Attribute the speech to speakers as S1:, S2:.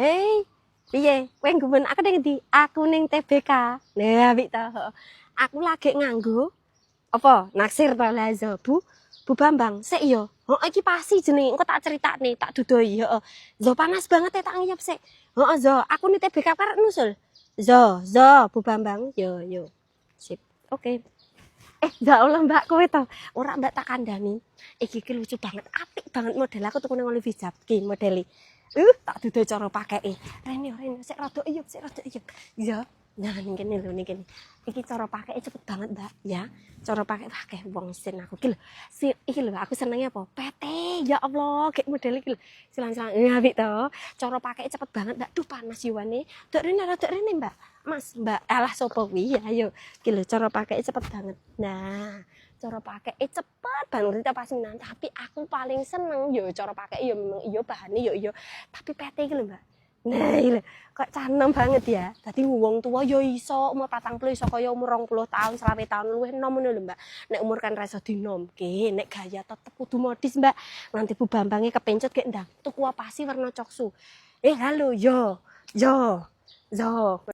S1: Hei, piye? Kowe nggumun aku ning ndi? Aku ning TBK. Nah, apik to. Aku lagi nganggo apa? Naksir to lah Bu Bambang. Sik yo. Heeh iki pasti jenenge engko tak critakne, tak dudoi, heeh. Zo panas banget ya tak ngiyep sik. Heeh, Zo. Aku ning TBK karek nusul. Zo, Bu Bambang. Yo. Sip. Oke. Ya Allah Mbak kowe to. Ora Mbak tak kandhani. Iki lucu banget. Apik banget model aku tuku nang Olive Hijab ki modele. Tak dudu cara pakeke. Rene sik rada iyup. Ya. Nah ning kene lho ning kene. Iki cara pakeke cepet banget Mbak ya. Cara pakai akeh wong sin aku ki lho. Iki lho aku senenge apa? Pete. Ya Allah, kayak model iki lho. Silang-silang apik to. Cara pakeke cepet banget Mbak. Duh panas yuwane. Dok rene Mbak. Mas, Mbak, alah sopo kuwi ya ayo. Iki lho cara pakeke cepet banget. Nah, cara pakeke cepet banget kita pas minan. Tapi aku paling seneng yo cara pakeke yo memang iya bahane yo iya. Tapi pete iki lho, Mbak. Nah, iki lho, kok canem banget ya. Dadi wong tua yo iso umur 40 iso kaya umur 20 tahun, 20 tahun luwih enom ngono lho, Mbak. Nek umur kan ra iso dinomke, nek gaya tetep kudu modis, Mbak. Nanti Bu Bambange kepencut gek ndang. Tuku apa sih warna coksu. Halo yo. Zo.